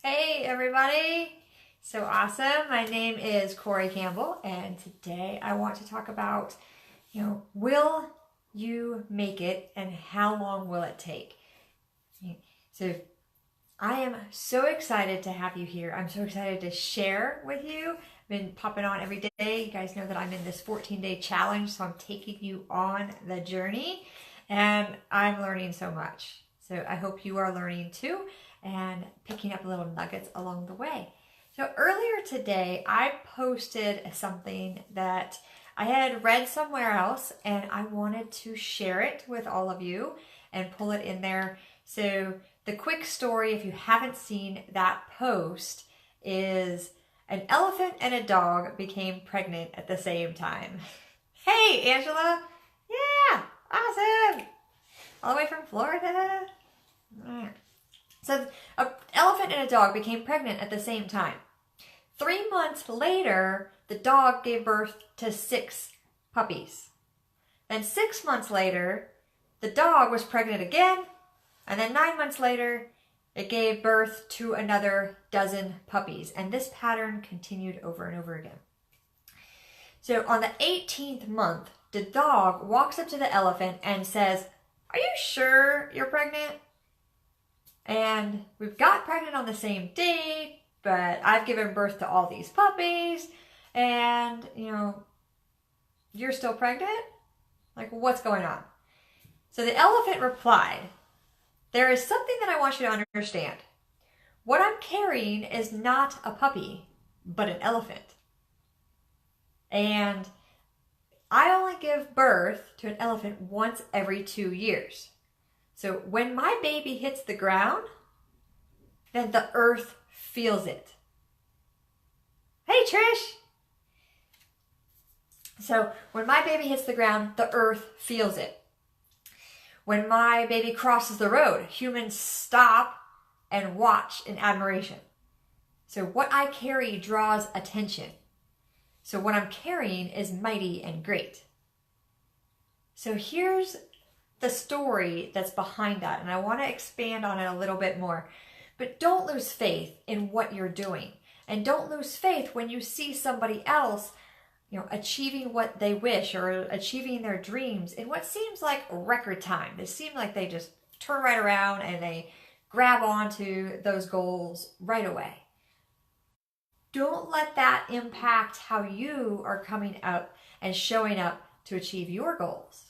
Hey everybody! So awesome. My name is Corey Campbell and today I want to talk about, will you make it and how long will it take? So I am so excited to have you here. I'm so excited to share with you. I've been popping on every day. You guys know that I'm in this 14-day challenge, so I'm taking you on the journey and I'm learning so much. So I hope you are learning too and picking up little nuggets along the way. So earlier today, I posted something that I had read somewhere else and I wanted to share it with all of you and pull it in there. So the quick story, if you haven't seen that post, is an elephant and a dog became pregnant at the same time. Hey, Angela. Yeah, awesome. All the way from Florida. So an elephant and a dog became pregnant at the same time. 3 months later, the dog gave birth to 6 puppies. Then 6 months later, the dog was pregnant again. And then 9 months later, it gave birth to another dozen puppies. And this pattern continued over and over again. So on the 18th month, the dog walks up to the elephant and says, "Are you sure you're pregnant? And we've got pregnant on the same date, but I've given birth to all these puppies, and, you're still pregnant? Like, what's going on?" So the elephant replied, "There is something that I want you to understand. What I'm carrying is not a puppy, but an elephant. And I only give birth to an elephant once every 2 years. So when my baby hits the ground, then the earth feels it." Hey, Trish. So when my baby hits the ground, the earth feels it. When my baby crosses the road, humans stop and watch in admiration. So what I carry draws attention. So what I'm carrying is mighty and great. So here's the story that's behind that, and I want to expand on it a little bit more. But don't lose faith in what you're doing, and don't lose faith when you see somebody else, achieving what they wish or achieving their dreams in what seems like record time. They seem like they just turn right around and they grab onto those goals right away. Don't let that impact how you are coming up and showing up to achieve your goals.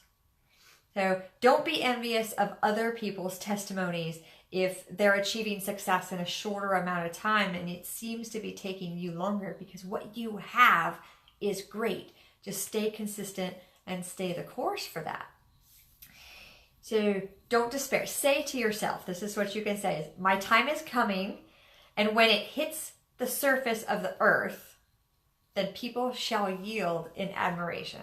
So don't be envious of other people's testimonies if they're achieving success in a shorter amount of time and it seems to be taking you longer, because what you have is great. Just stay consistent and stay the course for that. So don't despair. Say to yourself, this is what you can say, is my time is coming, and when it hits the surface of the earth, then people shall yield in admiration.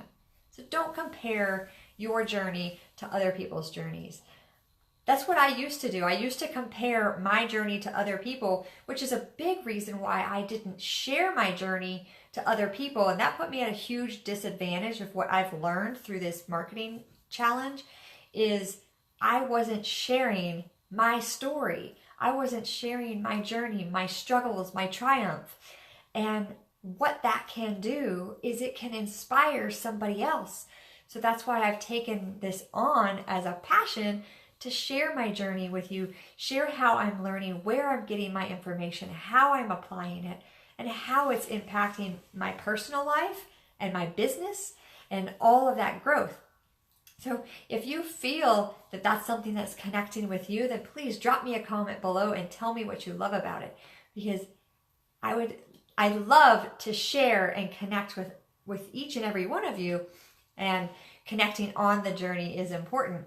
So don't compare your journey to other people's journeys. That's what I used to do. I used to compare my journey to other people, which is a big reason why I didn't share my journey to other people. And that put me at a huge disadvantage of what I've learned through this marketing challenge is I wasn't sharing my story. I wasn't sharing my journey, my struggles, my triumph. And what that can do is it can inspire somebody else. So that's why I've taken this on as a passion to share my journey with you, share how I'm learning, where I'm getting my information, how I'm applying it, and how it's impacting my personal life and my business and all of that growth. So if you feel that that's something that's connecting with you, then please drop me a comment below and tell me what you love about it, because I love to share and connect with each and every one of you, and connecting on the journey is important,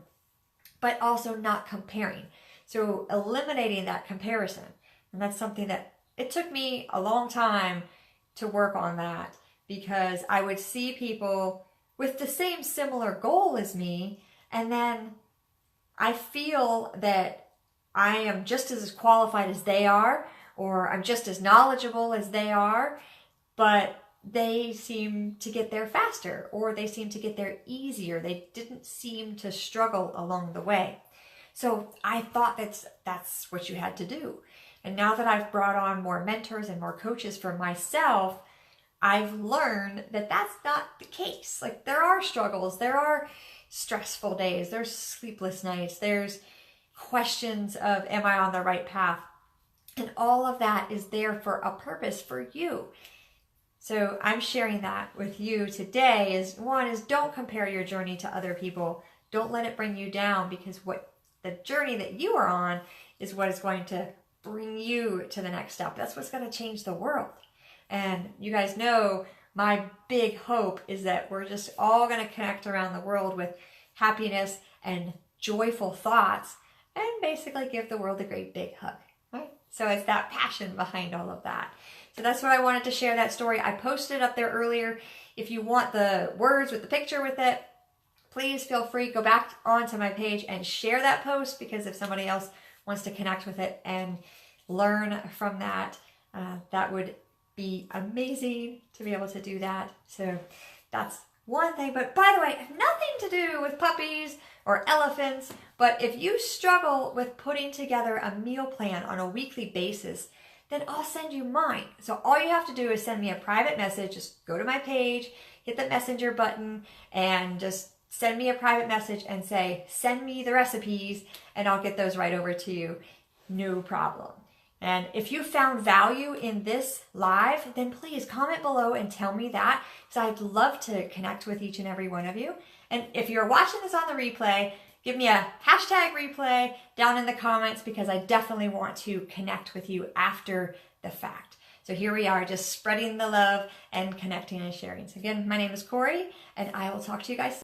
but also not comparing. So eliminating that comparison. And that's something that it took me a long time to work on, that because I would see people with the same similar goal as me, and then I feel that I am just as qualified as they are, or I'm just as knowledgeable as they are, but they seem to get there faster, or they seem to get there easier. They didn't seem to struggle along the way. So I thought that's what you had to do. And now that I've brought on more mentors and more coaches for myself, I've learned that that's not the case. Like, there are struggles, there are stressful days, there's sleepless nights, there's questions of, am I on the right path? And all of that is there for a purpose for you. So I'm sharing that with you today is, one is, don't compare your journey to other people. Don't let it bring you down, because what the journey that you are on is what is going to bring you to the next step. That's what's going to change the world. And you guys know my big hope is that we're just all going to connect around the world with happiness and joyful thoughts, and basically give the world a great big hug, right? So it's that passion behind all of that. So that's what I wanted to share, that story. I posted it up there earlier. If you want the words with the picture with it, please feel free, go back onto my page and share that post, because if somebody else wants to connect with it and learn from that, that would be amazing to be able to do that. So that's one thing. But by the way, nothing to do with puppies or elephants, but if you struggle with putting together a meal plan on a weekly basis, then I'll send you mine. So all you have to do is send me a private message. Just go to my page, hit the messenger button, and just send me a private message and say, send me the recipes, and I'll get those right over to you. No problem. And if you found value in this live, then please comment below and tell me that, because I'd love to connect with each and every one of you. And if you're watching this on the replay, give me a hashtag replay down in the comments, because I definitely want to connect with you after the fact. So here we are, just spreading the love and connecting and sharing. So again, my name is Corey, and I will talk to you guys soon.